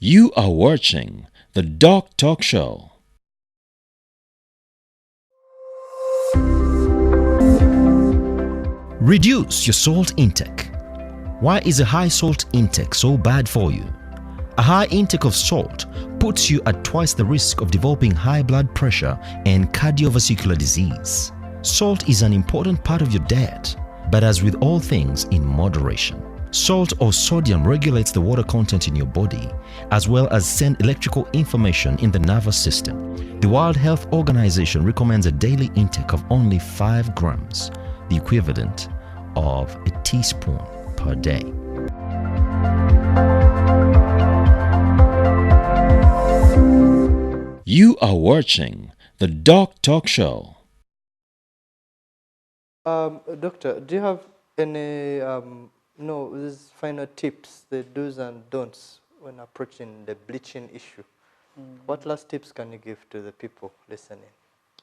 You are watching the Doctalk show. Reduce your salt intake. Why is a high salt intake so bad for you? A high intake of salt puts you at twice the risk of developing high blood pressure and cardiovascular disease. Salt is an important part of your diet, but as with all things, in moderation. Salt or sodium regulates the water content in your body, as well as send electrical information in the nervous system. The World Health Organization recommends a daily intake of only 5 grams, the equivalent of a teaspoon per day. You are watching the Doctalk show. Doctor, do you have any these final tips, the do's and don'ts when approaching the bleaching issue? What last tips can you give to the people listening?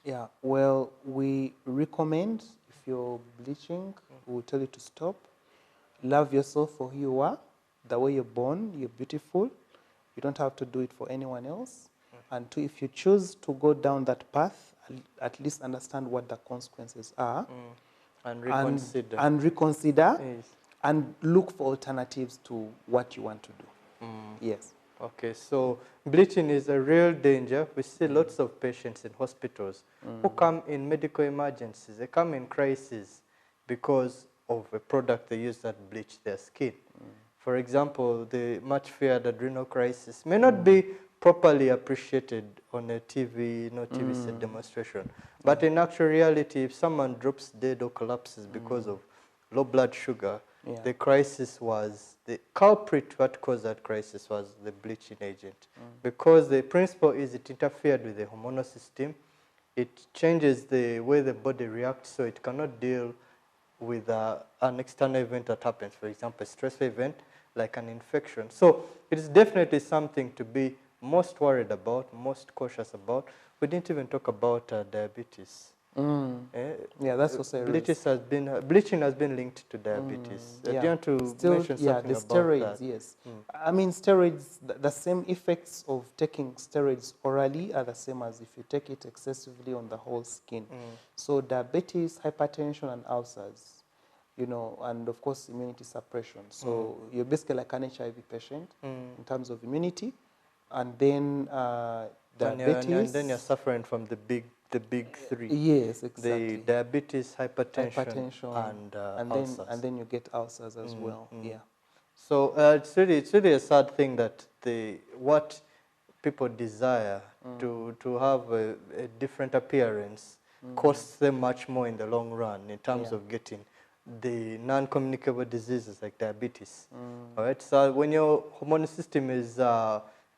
Yeah, well, we recommend if you're bleaching, we'll tell you to stop. Love yourself for who you are, the way you're born, you're beautiful. You don't have to do it for anyone else. And two, if you choose to go down that path, at least understand what the consequences are. And reconsider. And reconsider, Yes. and look for alternatives to what you want to do. Yes. Okay, so bleaching is a real danger. We see lots of patients in hospitals who come in medical emergencies. They come in crisis because of a product they use that bleach their skin. For example, the much feared adrenal crisis may not be properly appreciated on a TV, TV set demonstration. But in actual reality, if someone drops dead or collapses because of low blood sugar, the crisis was, the culprit what caused that crisis was the bleaching agent. Because the principle is it interfered with the hormonal system, it changes the way the body reacts, so it cannot deal with an external event that happens, for example, a stressful event like an infection. So it is definitely something to be most worried about, most cautious about. We didn't even talk about diabetes. Yeah, that's also Bleaching has been linked to diabetes. Do you want to mention something the about steroids, that? yes. I mean, steroids, the same effects of taking steroids orally are the same as if you take it excessively on the whole skin. So diabetes, hypertension, and ulcers, and of course immunity suppression. So you're basically like an HIV patient in terms of immunity, and then diabetes. And then you're suffering from the big three. Yes, exactly. The diabetes, hypertension, and ulcers. Then you get ulcers as well. Yeah. So it's really a sad thing that what people desire to have a different appearance costs them much more in the long run in terms of getting the non-communicable diseases like diabetes. All right. So when your hormonal system is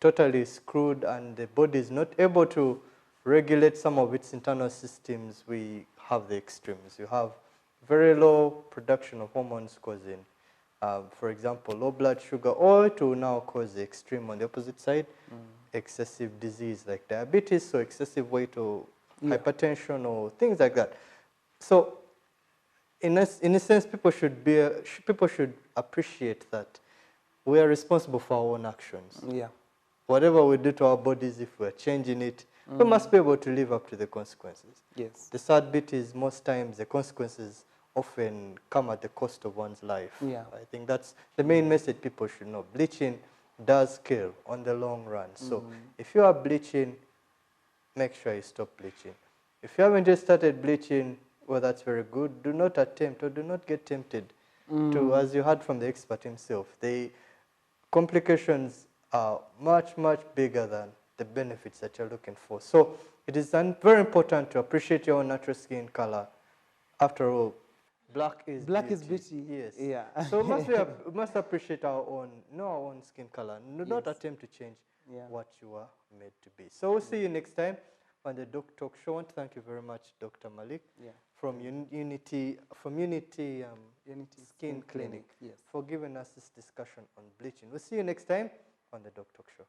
totally screwed and the body is not able to regulate some of its internal systems, we have the extremes. You have very low production of hormones causing, for example, low blood sugar, or to now cause the extreme on the opposite side, excessive disease like diabetes, so excessive weight or hypertension or things like that. So in a sense, people should appreciate that we are responsible for our own actions. Yeah. Whatever we do to our bodies, if we're changing it, we must be able to live up to the consequences. Yes. The sad bit is most times the consequences often come at the cost of one's life. Yeah. I think that's the main message people should know. Bleaching does kill on the long run. So if you are bleaching, make sure you stop bleaching. If you haven't just started bleaching, well, that's very good. Do not attempt or do not get tempted to, as you heard from the expert himself, the complications are much, much bigger than the benefits that you're looking for. So it is very important to appreciate your own natural skin color. After all, black is beauty. Yes. Yeah. So we must appreciate our own skin color. Do not attempt to change what you are made to be. So we'll see you next time on the Doctalk show. I want to thank you very much, Dr. Malik, from Unity Skin Clinic, Yes. for giving us this discussion on bleaching. We'll see you next time on the Doctalk show.